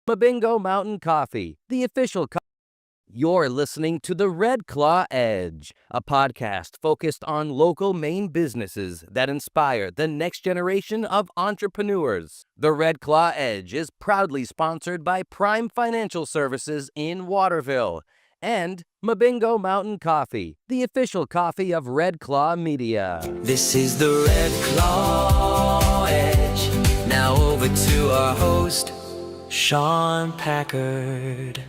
Mbingo Mountain Coffee, the official You're listening to The Red Claw Edge, a podcast focused on local Maine businesses that inspire the next generation of entrepreneurs. The Red Claw Edge is proudly sponsored by Prime Financial Services in Waterville and Mbingo Mountain Coffee, the official coffee of Red Claw Media. This is The Red Claw Edge. Now over to our host, Sean Packard.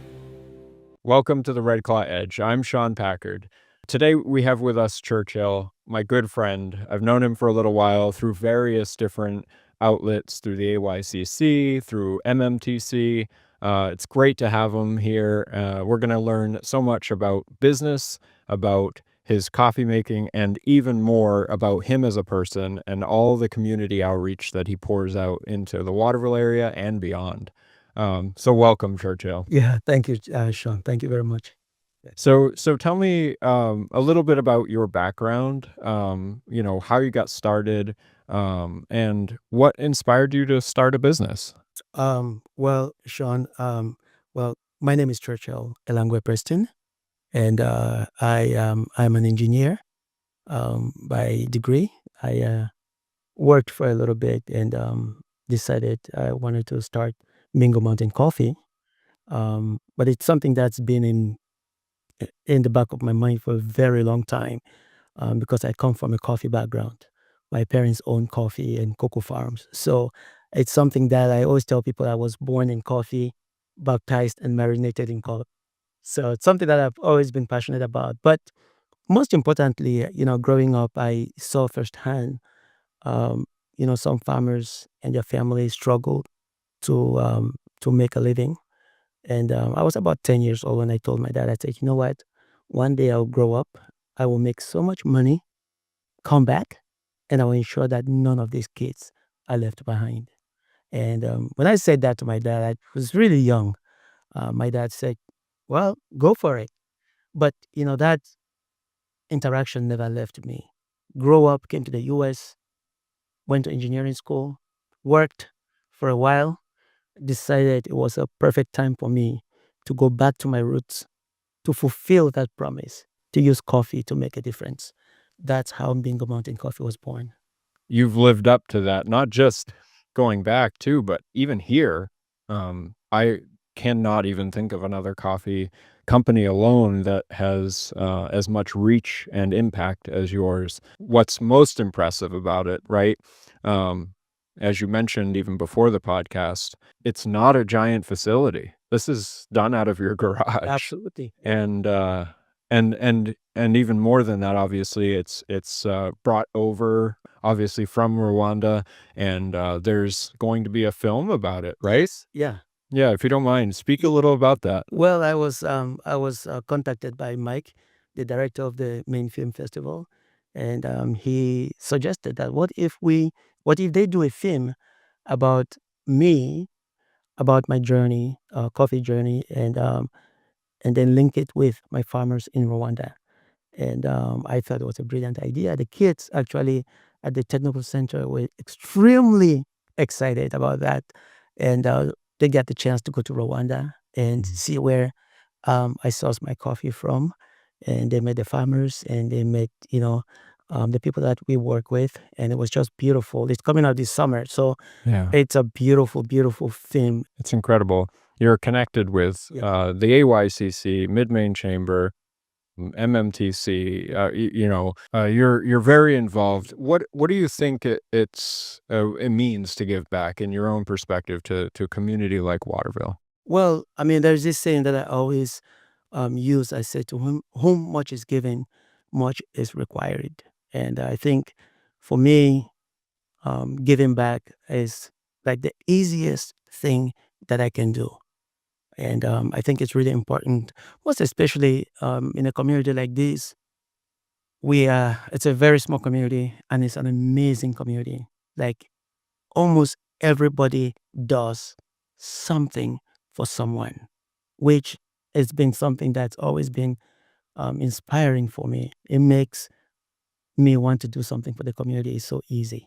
Welcome to the Red Claw Edge. I'm Sean Packard. Today we have with us Churchill, my good friend. I've known him for a little while through various different outlets, through the AYCC, through MMTC. It's great to have him here. We're going to learn so much about business, about his coffee making, and even more about him as a person and all the community outreach that he pours out into the Waterville area and beyond. So welcome, Churchill. Yeah, thank you, Sean. Thank you very much. So tell me a little bit about your background, how you got started, and what inspired you to start a business. Well, Sean, my name is Churchill Elangwe Preston, and I'm an engineer by degree. I worked for a little bit and decided I wanted to start Mbingo Mountain Coffee, but it's something that's been in the back of my mind for a very long time, because I come from a coffee background. My parents own coffee and cocoa farms, so it's something that I always tell people I was born in coffee, baptized and marinated in coffee. So it's something that I've always been passionate about. But most importantly, growing up, I saw firsthand, some farmers and their families struggled to make a living. And I was about 10 years old when I told my dad, I said, you know what? One day I'll grow up, I will make so much money, come back, and I will ensure that none of these kids are left behind. And when I said that to my dad, I was really young. My dad said, well, go for it. But, that interaction never left me. Grow up, came to the US, went to engineering school, worked for a while, decided it was a perfect time for me to go back to my roots, to fulfill that promise, to use coffee to make a difference. That's how Mbingo Mountain Coffee was born. You've lived up to that, not just going back too, but even here. I cannot even think of another coffee company alone that has as much reach and impact as yours. What's most impressive about it, right? As you mentioned even before the podcast, it's not a giant facility. This is done out of your garage. Absolutely. And even more than that, obviously, it's brought over, obviously, from Rwanda, and there's going to be a film about it, right? Yeah. Yeah, if you don't mind, speak a little about that. Well, I was contacted by Mike, the director of the Maine Film Festival, and he suggested that what if they do a film about me, about my journey, coffee journey, and then link it with my farmers in Rwanda. And I thought it was a brilliant idea. The kids actually at the technical center were extremely excited about that, and they got the chance to go to Rwanda and see where I source my coffee from, and they met the farmers and they met the people that we work with, and it was just beautiful. It's coming out this summer, so Yeah, it's a beautiful, beautiful film. it's incredible. You're connected with the AYCC, Mid-Maine Chamber, MMTC. You're very involved. What do you think it means to give back in your own perspective to a community like Waterville? Well, I mean, there's this saying that I always use. I say, to whom much is given, much is required. And I think for me, giving back is like the easiest thing that I can do. And I think it's really important, most especially in a community like this. It's a very small community and it's an amazing community. Like almost everybody does something for someone, which has been something that's always been inspiring for me. It makes me want to do something for the community. It's so easy.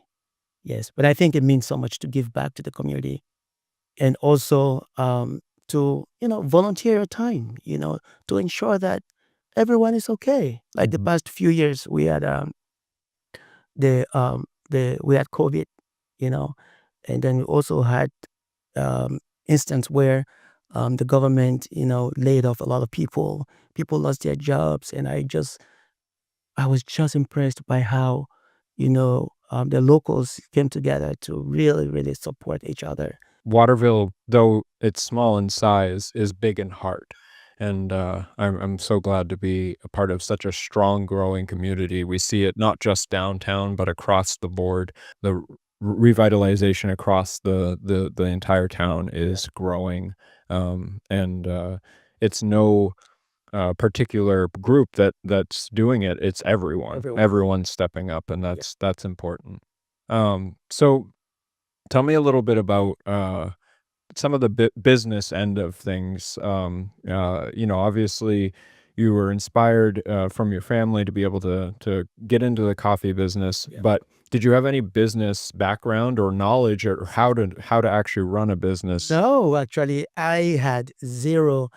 Yes, but I think it means so much to give back to the community. and also to volunteer your time, to ensure that everyone is okay. Like the past few years, we had we had COVID, you know, and then we also had instance where the government, laid off a lot of people. People lost their jobs, and I was just impressed by how, the locals came together to really, really support each other. Waterville, though it's small in size, is big in heart. And I'm so glad to be a part of such a strong, growing community. We see it not just downtown, but across the board. The revitalization across the entire town is growing, and it's no particular group that's doing it. It's everyone. Everyone. Everyone's stepping up, and that's important. So tell me a little bit about some of the business end of things. Obviously, you were inspired from your family to be able to get into the coffee business, Yeah. but did you have any business background or knowledge or how to actually run a business? No, actually, I had zero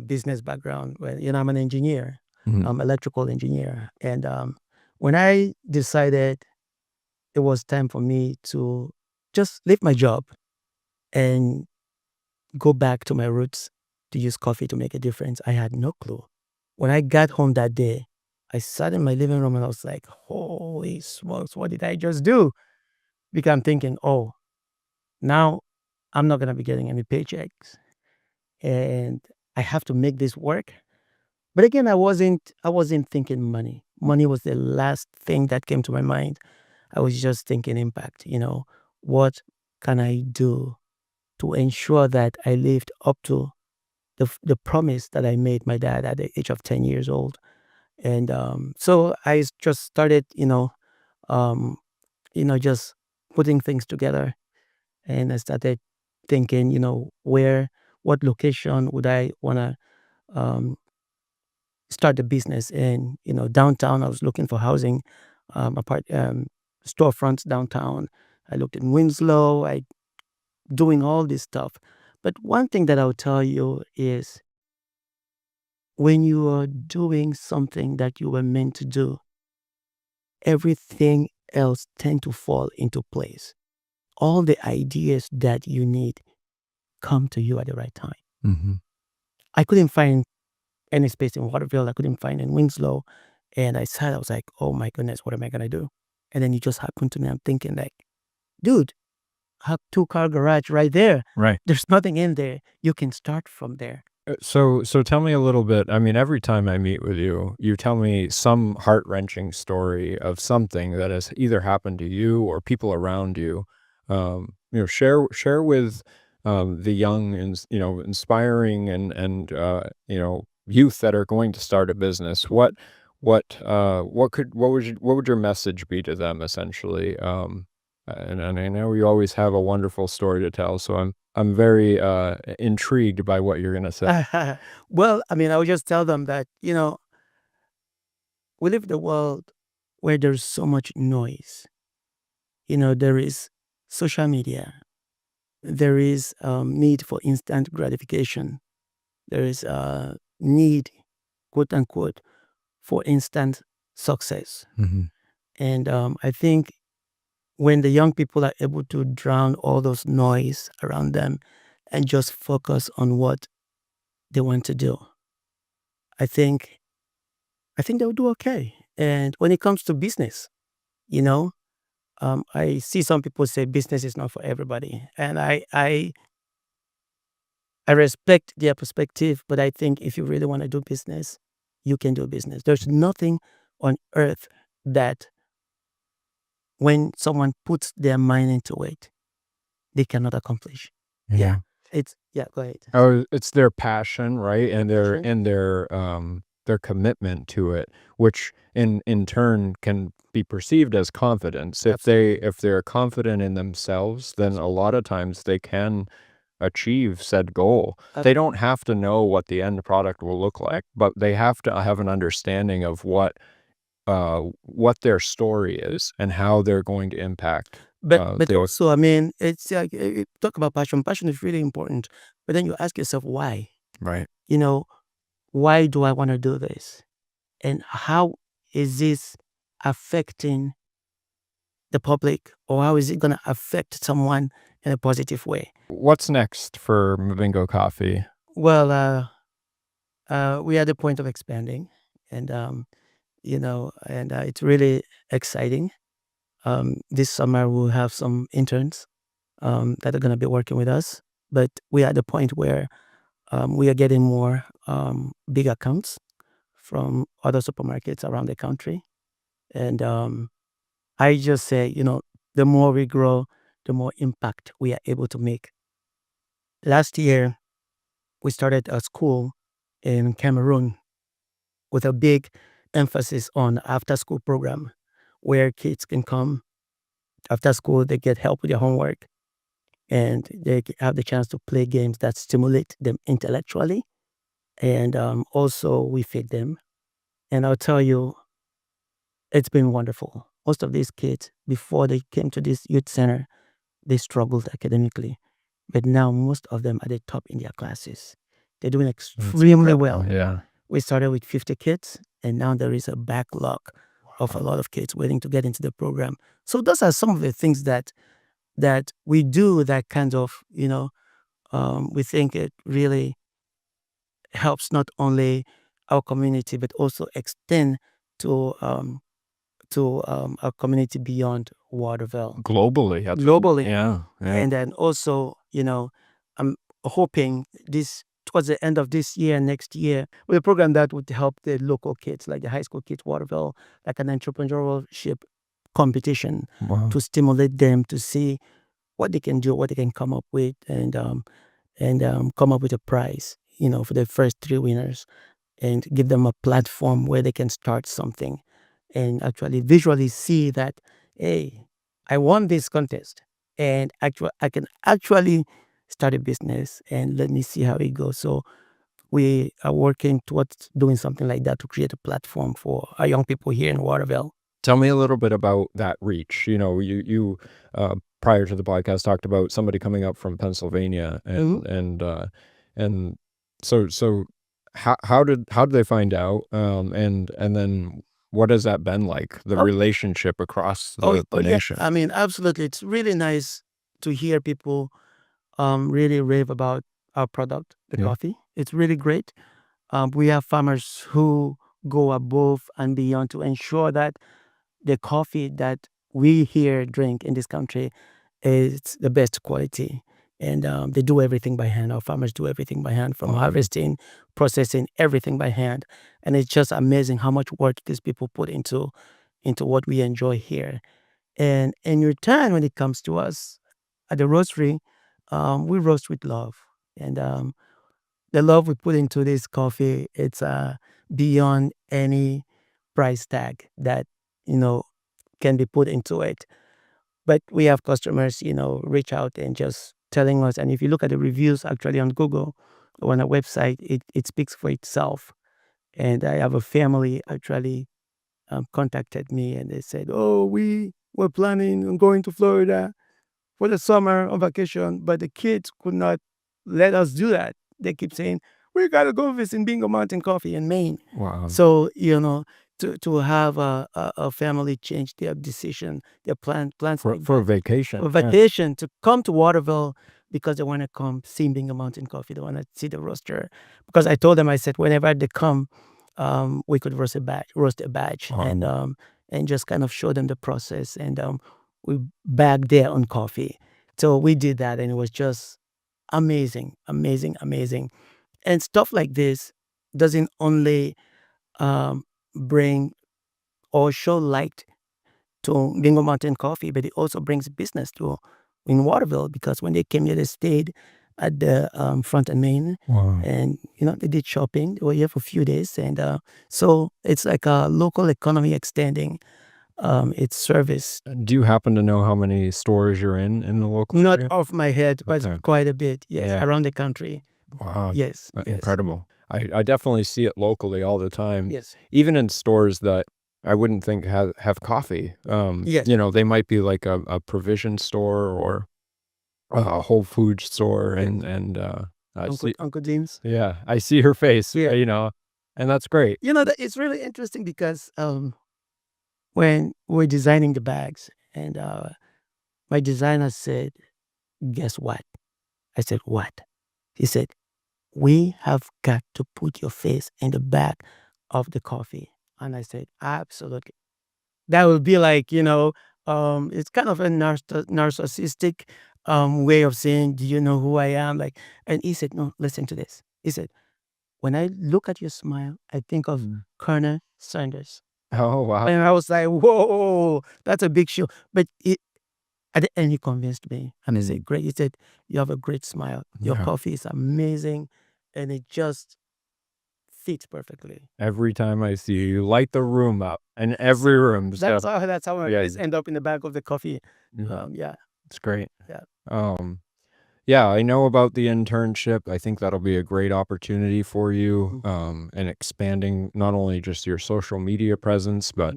business background. Well, I'm an engineer, Mhm. electrical engineer, and when I decided it was time for me to just leave my job and go back to my roots to use coffee to make a difference, I had no clue. When I got home that day, I sat in my living room and I was like, "Holy smokes, what did I just do?" Because I'm thinking, "Oh, now I'm not gonna be getting any paychecks, and I have to make this work." But again, I wasn't thinking money. Money was the last thing that came to my mind. I was just thinking impact. What can I do to ensure that I lived up to the promise that I made my dad at the age of 10 years old. And so just started, um, just putting things together. And I started thinking, what location would I want to um, start the business in? Downtown, I was looking for housing, storefronts downtown. I looked in Winslow, doing all this stuff. But one thing that I'll tell you is when you are doing something that you were meant to do, everything else tend to fall into place. All the ideas that you need come to you at the right time. Mhm. I couldn't find any space in Waterville. I couldn't find in Winslow. And I was like, oh my goodness, what am I going to do? And then it just happened to me. I'm thinking like, dude, I have 2-car garage right there. Right. There's nothing in there. You can start from there. So tell me a little bit. I mean, every time I meet with you, you tell me some heart-wrenching story of something that has either happened to you or people around you. Share with the young and inspiring and youth that are going to start a business. What would your message be to them essentially? And I know you always have a wonderful story to tell, so I'm very intrigued by what you're gonna say. Well, I mean, I would just tell them that, we live in a world where there's so much noise. There is social media. There is need for instant gratification. There is need, quote unquote, for instant success. Mhm. And I think when the young people are able to drown all those noise around them and just focus on what they want to do, I think they'll do okay. And when it comes to business, you know, I see some people say business is not for everybody, and I respect their perspective, but I think if you really want to do business, you can do business. There's nothing on earth that when someone puts their mind into it, they cannot accomplish. Yeah. Go ahead. Oh, it's their passion, right? And Passion. their commitment to it, which in turn can be perceived as confidence. If they're confident in themselves, then a lot of times they can achieve said goal. They don't have to know what the end product will look like, but they have to have an understanding of what their story is and how they're going to impact But they always, also, I mean, it's like talk about passion. Passion is really important. But then you ask yourself why. right. You know, why do I want to do this? And how is this affecting the public, or how is it going to affect someone in a positive way? What's next for Mbingo Coffee? Well, we are at the point of expanding, and it's really exciting. This summer we'll have some interns that are going to be working with us, but we are at the point where we are getting more big accounts from other supermarkets around the country, and I just say, the more we grow, the more impact we are able to make. Last year, we started a school in Cameroon with a big emphasis on after-school program where kids can come after school, they get help with their homework, and they have the chance to play games that stimulate them intellectually. And also, we feed them. And I'll tell you, it's been wonderful. Most of these kids, before they came to this youth center, they struggled academically. But now most of them are the top in their classes. They're doing extremely well. Yeah. We started with 50 kids, and now there is a backlog of a lot of kids waiting to get into the program. So those are some of the things that we do that kind of, we think it really helps not only our community, but also extend to our community beyond Waterville. Globally. Globally. Yeah. And then also, I'm hoping towards the end of this year, next year, with a program that would help the local kids, like the high school kids, Waterville, like an entrepreneurship competition Wow. to stimulate them to see what they can do, what they can come up with, and come up with a prize, for the first 3 winners, and give them a platform where they can start something and actually visually see that, hey, I won this contest, and I can actually start a business, and let me see how it goes. So we are working towards doing something like that to create a platform for our young people here in Waterville. Tell me a little bit about that reach. You prior to the podcast talked about somebody coming up from Pennsylvania, and so how did they find out? And then what has that been like, the relationship across the Yeah. nation? I mean, absolutely. It's really nice to hear people really rave about our product, the coffee. It's really great. We have farmers who go above and beyond to ensure that the coffee that we here drink in this country is the best quality. And they do everything by hand. Our farmers do everything by hand, from harvesting, processing, everything by hand. And it's just amazing how much work these people put into what we enjoy here. And in return, when it comes to us at the roastery, we roast with love. And the love we put into this coffee, it's beyond any price tag that, can be put into it. But we have customers, reach out and just telling us. And if you look at the reviews actually on Google or on our website, it speaks for itself. And I have a family actually contacted me, and they said, oh, we were planning on going to Florida for the summer on vacation, but the kids could not let us do that. They keep saying, we got to go visit Mbingo Mountain Coffee in Maine. Wow. So, to have a family change their decision, their plans For a vacation. for vacation to come to Waterville because they want to come see Mbingo Mountain Coffee. They want to see the roaster. Because I told them, I said, whenever they come, we could roast a batch, and just kind of show them the process, and we bag their own coffee. So we did that, and it was just amazing, amazing, amazing. And stuff like this doesn't only bring or show light to Bingo Mountain Coffee, but it also brings business to in Waterville, because when they came here, they stayed at the front and Maine, Wow. and they did shopping. They were here for a few days, and so it's like a local economy extending its service. Do you happen to know how many stores you're in the local Not area? off my head, but Okay. quite a bit. Yes, Yeah. around the country. Wow. Yes, yes. Incredible. I definitely see it locally all the time. Yes. Even in stores that I wouldn't think have coffee. Yes. They might be like a provision store or a Whole Foods store, Yes. and I see. Uncle James. Yeah, I see her face. Yeah. And that's great. That it's really interesting because when we're designing the bags, and my designer said, "Guess what?" I said, "What?" He said, "We have got to put your face in the back of the coffee." And I said, "Absolutely." That would be like, it's kind of a narcissistic way of saying, "Do you know who I am?" Like, and he said, "No, listen to this." He said, "When I look at your smile, I think of Mm. Colonel Sanders." Oh, wow. And I was like, "Whoa, that's a big show." But at the end, he convinced me. And I said, "Great." He said, "You have a great smile. Your Yeah. coffee is amazing." And it just fits perfectly. Every time I see you, you light the room up, and every room. So That's how my yeah, face end up in the back of the coffee. yeah, Yeah. it's great. Yeah. Um, Yeah, I know about the internship. I think that'll be a great opportunity for you, and expanding not only just your social media presence, but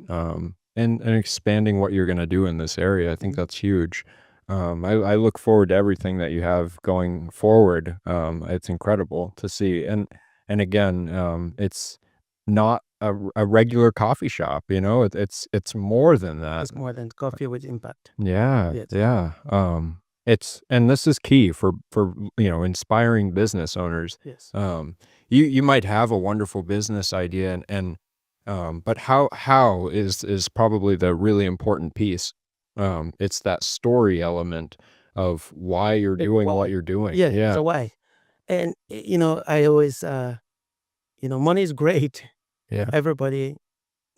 and expanding what you're gonna do in this area. I think that's huge. I look forward to everything that you have going forward. It's incredible to see, and again, it's not a regular coffee shop. It's more than that. It's more than coffee with impact. Yeah, Yes. yeah. And this is key for inspiring business owners. Yes. You might have a wonderful business idea, but how is probably the really important piece. It's that story element of why you're doing Why? what you're doing. Yeah. Yeah, So why? And I always money is great. yeah, Everybody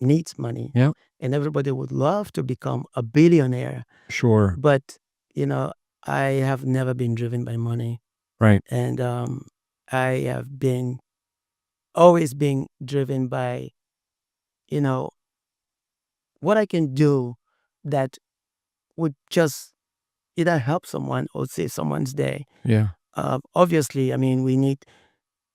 needs money, yeah. and everybody would love to become a billionaire. Sure. But I have never been driven by money, Right. and I have been always being driven by you know what I can do that would just either help someone or save someone's day. Yeah. Obviously, I mean, we need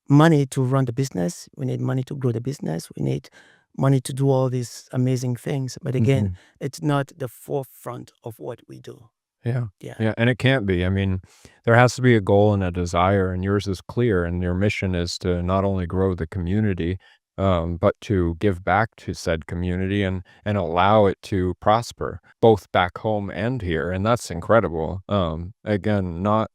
money to run the business. We need money to grow the business. We need money to do all these amazing things. But again, Mhm. it's not the forefront of what we do. Yeah. Yeah. Yeah, and it can't be. I mean, there has to be a goal and a desire, and yours is clear, and your mission is to not only grow the community, but to give back to said community and allow it to prosper, both back home and here, and that's incredible. Again, not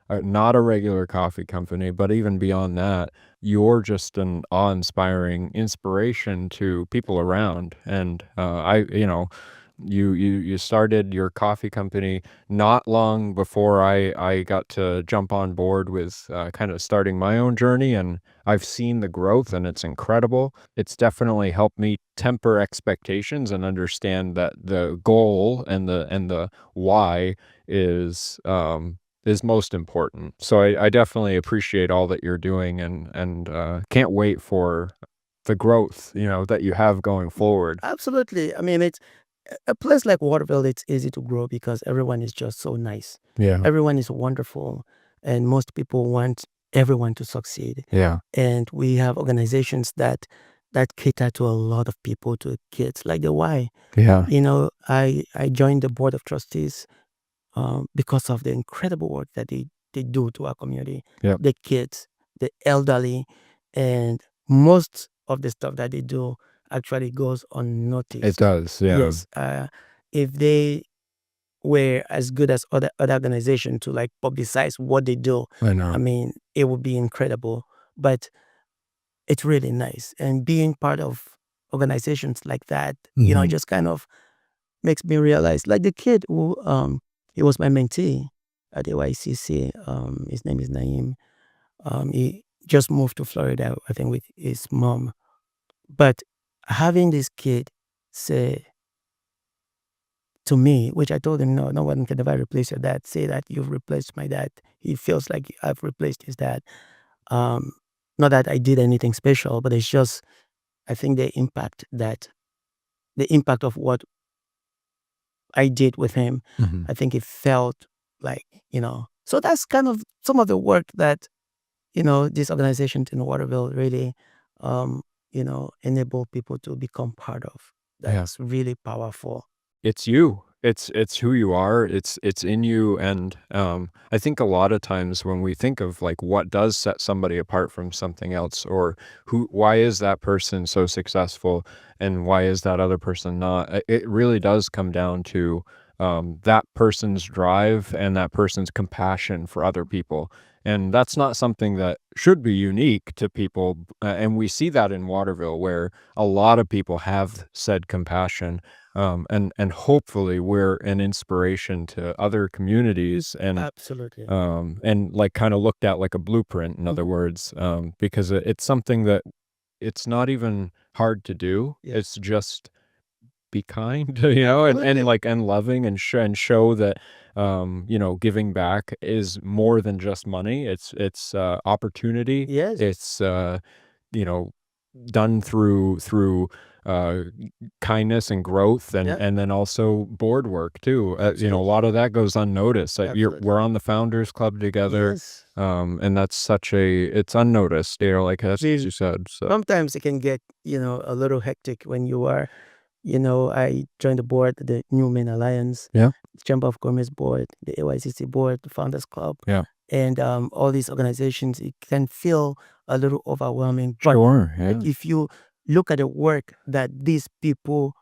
a regular coffee company, but even beyond that, you're just an awe-inspiring inspiration to people around. And you started your coffee company not long before I got to jump on board with kind of starting my own journey, and I've seen the growth, and it's incredible. It's definitely helped me temper expectations and understand that the goal and the why is most important. So I definitely appreciate all that you're doing, and can't wait for the growth, that you have going forward. Absolutely. I mean, it's a place like Waterville. It's easy to grow because everyone is just so nice. Yeah. Everyone is wonderful, and most people want everyone to succeed. Yeah. And we have organizations that cater to a lot of people, to kids, like the Y. Yeah. I joined the board of trustees because of the incredible work that they do to our community, Yep. the kids, the elderly, and most of the stuff that they do actually goes It unnoticed. does. Yeah. Yes, if they were as good as other organizations to like publicize what they do, I I know. mean, it would be incredible. But it's really nice, and being part of organizations like that, Mhm. just kind of makes me realize, like the kid who he was my mentee at the YCC. His name is Naeem. He just moved to Florida, I think, with his mom. But having this kid say to me, which I told him, no one can ever replace your dad. Say that you've replaced my dad. He feels like I've replaced his dad. Um, Not that I did anything special, but it's just, I think the impact of what I did with him, Mhm. I think it felt like, so that's kind of some of the work that, these organizations in Waterville really, enable people to become part of. that's really powerful. It's you. It's who you are. It's in you, and I think a lot of times when we think of like what does set somebody apart from something else, or why is that person so successful, and why is that other person not? It really does come down to that person's drive and that person's compassion for other people. And that's not something that should be unique to people. And we see that in Waterville, where a lot of people have said compassion, and hopefully we're an inspiration to other communities, Absolutely. and like kind of looked at like a blueprint, in other Mhm. words, because it's something that it's not even hard to do. Yeah. It's just be kind, you know, and Absolutely. like and loving, and show that giving back is more than just money. It's opportunity. Yes. It's you know done through uh kindness and growth, Yeah. and then also board work too. A Absolutely. lot of that goes unnoticed. Absolutely. We're on the Founders Club together, Yes. and that's it's unnoticed, like that's what See, you said. So sometimes it can get, a little hectic when you are, I joined the board, the New Maine Alliance, yeah, Chamber of Commerce board, the AYCC board, the Founders Club, yeah, and all these organizations. It can feel a little overwhelming. But sure, yeah, if you look at the work that these people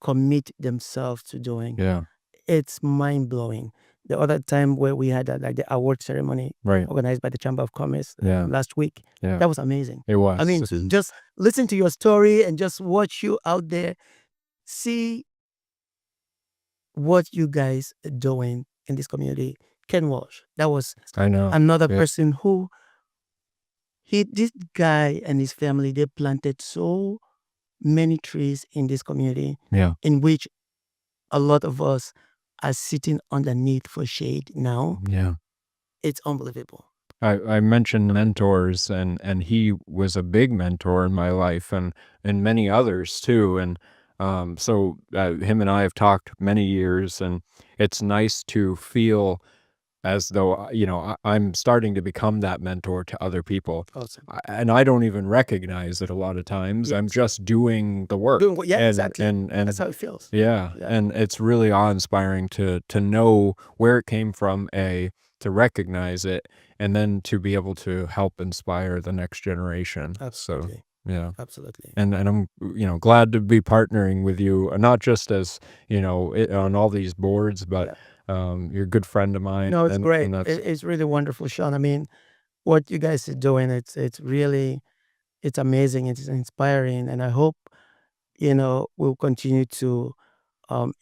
commit themselves to doing, yeah, it's mind blowing. The other time where we had like the award ceremony right, organized by the Chamber of Commerce yeah, last week, yeah. that was amazing. It was. I mean, just listen to your story and just watch you out there, see what you guys are doing in this community. Ken Walsh, that was I know. another Yeah. person who this guy and his family, they planted so many trees in this community, Yeah. in which a lot of us are sitting underneath for shade now. Yeah. It's unbelievable. I mentioned mentors, and he was a big mentor in my life, and many others too. And so him and I have talked many years, and it's nice to feel as though I'm starting to become that mentor to other people. Awesome. And I don't even recognize it a lot of times. I'm Yes. just doing the work. Doing what? Yeah, and exactly. and That's how it feels. yeah, Yeah. and it's really awe-inspiring to know where it came from, to recognize it, and then to be able to help inspire the next generation. So, Absolutely. yeah. Absolutely. And I'm, glad to be partnering with you, not just as, on all these boards, but you're a good friend of mine. No, it's great. And that's It's really wonderful, Sean. I mean, what you guys are doing, it's really, it's amazing. It's inspiring, and I hope we'll continue to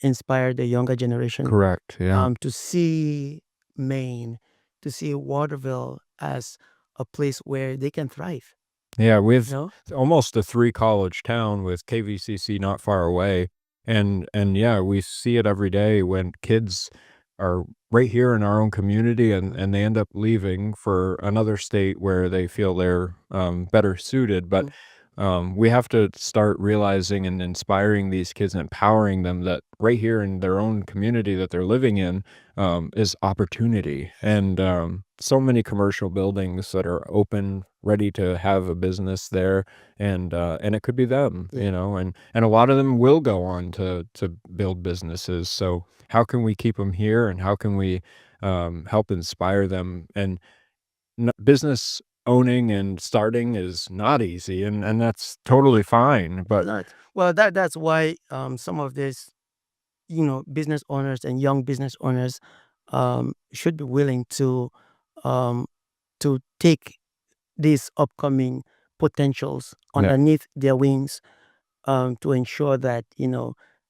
inspire the younger generation correct. Yeah. to see Maine, to see Waterville as a place where they can thrive. Yeah, You with know, almost a 3 college town, with KVCC not far away, and yeah, we see it every day when kids are right here in our own community, and they end up leaving for another state where they feel they're better suited. But we have to start realizing and inspiring these kids and empowering them that right here in their own community that they're living in is opportunity. And so many commercial buildings that are open, ready to have a business there, and it could be them, and a lot of them will go on to build businesses. So how can we keep them here, and how can we help inspire them? And business owning and starting is not easy, and that's totally fine. But not well. That's why some of these business owners and young business owners should be willing um, to take these upcoming potentials yeah, underneath their wings, to ensure that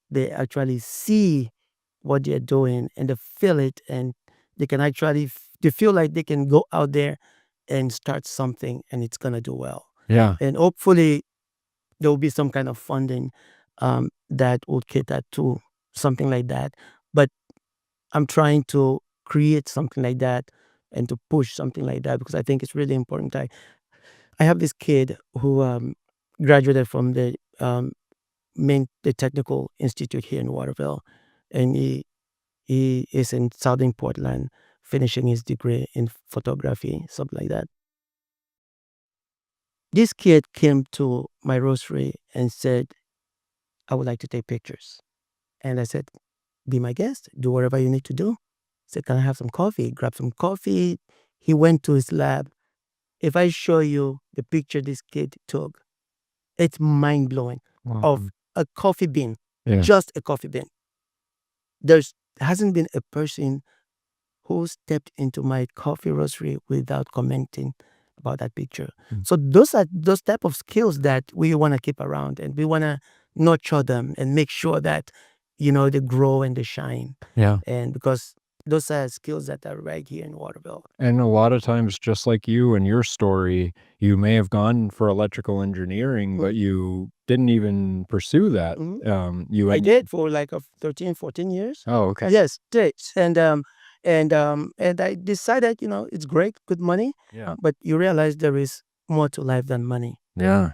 they actually see what they're doing and they feel it, and they can actually they feel like they can go out there and start something and it's gonna do well. yeah, And hopefully there will be some kind of funding that will cater to something like that. But I'm trying to create something like that and to push something like that because I think it's really important. I have this kid who graduated from the Maine the Technical Institute here in Waterville, and he is in Southern Portland finishing his degree in photography, something like that. This kid came to my roastery and said, I would like to take pictures. And I said, be my guest, do whatever you need to do. He said, can I have some coffee? Grab some coffee. He went to his lab. If I show you the picture this kid took, it's mind blowing of a coffee bean, Yeah. just a coffee bean. There hasn't been a person who stepped into my coffee roastery without commenting about that picture. So those are those type of skills that we want to keep around, and we want to nurture them and make sure that, they grow and they shine. Yeah. And because those are skills that are right here in Waterville. And a lot of times, just like you and your story, you may have gone for electrical engineering, but you didn't even pursue that. You I did for like 13, 14 years. Oh, okay. Yes, did. And I decided, it's great, good money, Yeah. but you realize there is more to life than money. Yeah.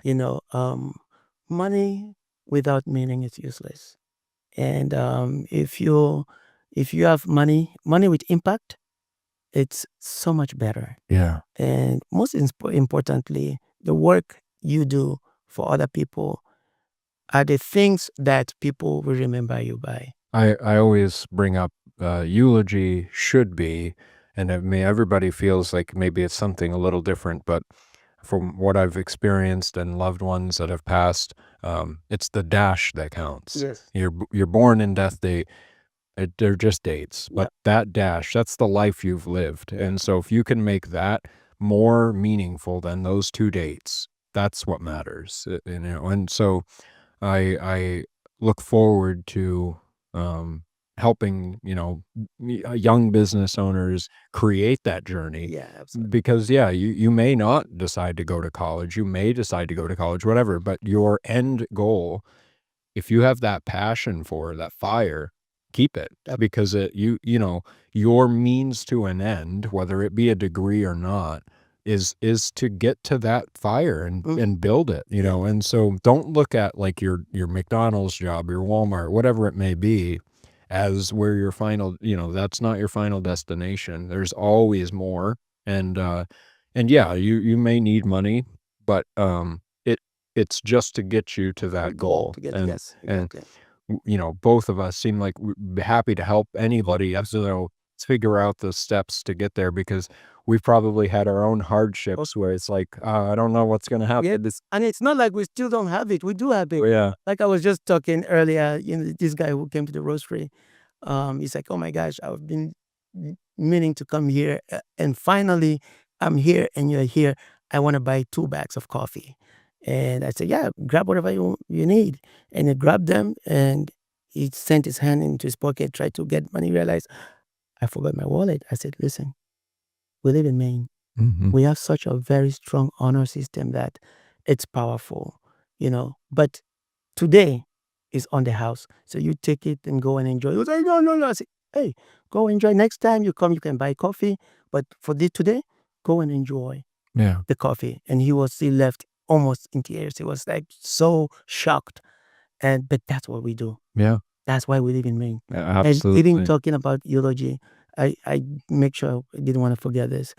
Money without meaning is useless. And if you have money with impact, it's so much better. Yeah. And most importantly, the work you do for other people are the things that people will remember you by. I always bring up eulogy should be, and everybody feels like maybe it's something a little different, but from what I've experienced and loved ones that have passed, it's the dash that counts. Yes. You're born and death date. They're just dates, but that dash, that's the life you've lived. And so if you can make that more meaningful than those two dates, that's what matters. And so I look forward to helping, young business owners create that journey. Yeah, absolutely. Because you may not decide to go to college, you may decide to go to college, whatever, but your end goal, if you have that passion for that fire, keep it, because your means to an end, whether it be a degree or not, is to get to that fire and build it, and so don't look at like your McDonald's job, your Walmart, whatever it may be, as where your final, that's not your final destination. There's always more. And yeah, you may need money, but it's just to get you to that goal. Yes, exactly. Both of us seem like we're happy to help anybody, figure out the steps to get there, because we've probably had our own hardships where it's like, I don't know what's going to happen. Yeah, and it's not like we still don't have it. We do have it. Yeah. Like I was just talking earlier, this guy who came to the roastery, he's like, oh my gosh, I've been meaning to come here, and finally I'm here and you're here. I want to buy 2 bags of coffee. And I said, yeah, grab whatever you need. And he grabbed them, and he sent his hand into his pocket, tried to get money, realized, I forgot my wallet. I said, listen, we live in Maine. We have such a very strong honor system that it's powerful, but today is on the house. So you take it and go and enjoy. He was like, no. I said, hey, go enjoy. Next time you come, you can buy coffee. But for today, go and enjoy the coffee. And he left almost in tears. He was like so shocked. But that's what we do. Yeah. That's why we live in Maine. Absolutely. And even talking about eulogy, I make sure I didn't want to forget this.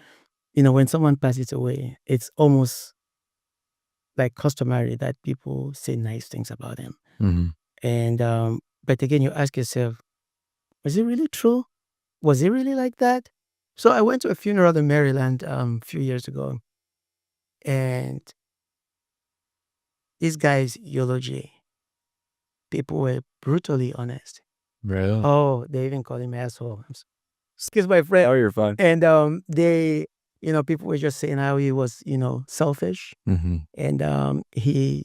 When someone passes away, it's almost like customary that people say nice things about him. And but again, you ask yourself, was it really true? Was it really like that? So I went to a funeral in Maryland a few years ago, and this guy's eulogy, people were brutally honest. Really? Oh, they even called him asshole. Excuse my friend. Oh, you're fine. And they, people were just saying how he was, selfish, and he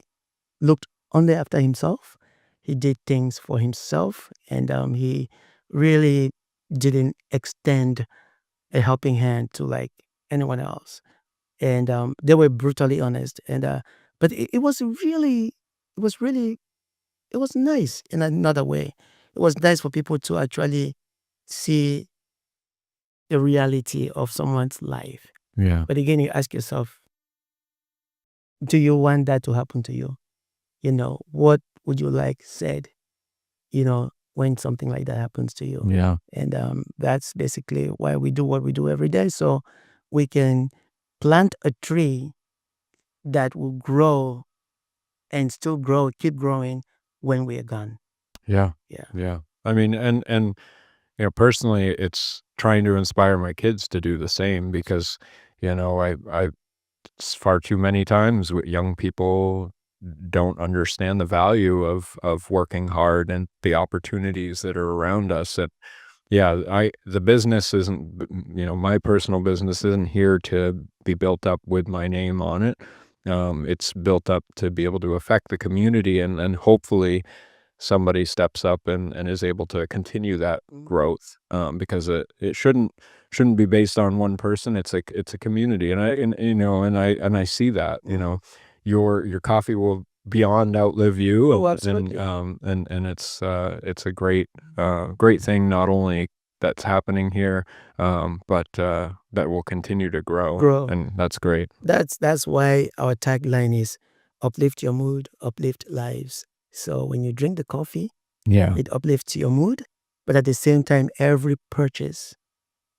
looked only after himself. He did things for himself, and he really didn't extend a helping hand to like anyone else. And they were brutally honest. And but it was nice in another way. It was nice for people to actually see the reality of someone's life. Yeah. But again, you ask yourself, do you want that to happen to you? What would you like said, when something like that happens to you? Yeah. And that's basically why we do what we do every day. So we can plant a tree that will grow and still grow, keep growing when we're gone. Yeah. Yeah. Yeah. I mean, and personally, it's trying to inspire my kids to do the same because, I far too many times young people don't understand the value of working hard and the opportunities that are around us. And yeah, the business isn't, my personal business isn't here to be built up with my name on it. It's built up to be able to affect the community and hopefully somebody steps up and is able to continue that growth, because it shouldn't be based on one person. It's a community, and I see that, your coffee will beyond outlive you, Oh, and absolutely. and it's a great thing, not only that's happening here, but that will continue to grow, Grow. and that's great. That's why our tagline is uplift your mood, uplift lives. So when you drink the coffee, Yeah. it uplifts your mood, but at the same time, every purchase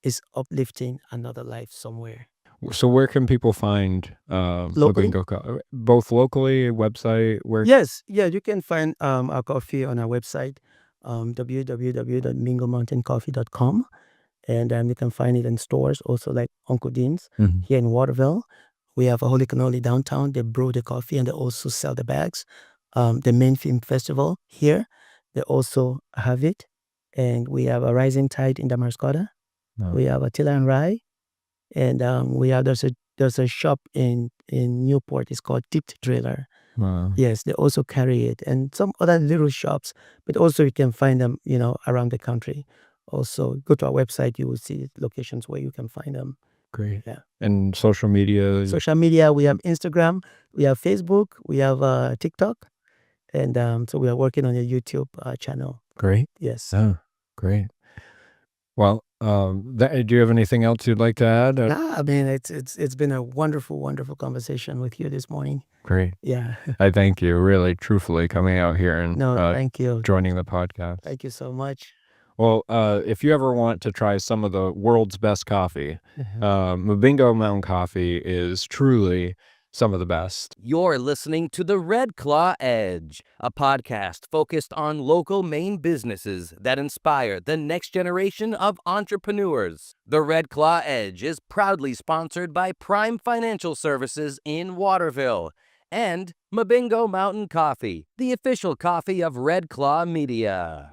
is uplifting another life somewhere. So where can people find Locally? Mbingo Coffee? Both locally, website, where? Yes, yeah, you can find our coffee on our website, www.mbingomountaincoffee.com. And you can find it in stores also like Uncle Dean's Mhm. here in Waterville. We have a Holy Cannoli downtown. They brew the coffee and they also sell the bags. The Maine Film Festival here, they also have it. And we have a Rising Tide in Damariscotta. No. We have a Tilla and Rye. And there's a shop in Newport. It's called Tipped Driller. Wow. Yes, they also carry it, and some other little shops, but also you can find them, around the country. Also, go to our website, you will see locations where you can find them. Great. Yeah. And social media? Social media, we have Instagram, we have Facebook, we have TikTok, and so we are working on a YouTube channel. Great. Yes. Oh, great. Well, do you have anything else you'd like to add? I mean, it's been a wonderful, wonderful conversation with you this morning. Great. Yeah. I thank you, really, truthfully, coming out here and No, thank you. joining the podcast. Thank you so much. Well, if you ever want to try some of the world's best coffee, Mbingo Mountain Coffee is truly some of the best. You're listening to The Red Claw Edge, a podcast focused on local Maine businesses that inspire the next generation of entrepreneurs. The Red Claw Edge is proudly sponsored by Prime Financial Services in Waterville and Mbingo Mountain Coffee, the official coffee of Red Claw Media.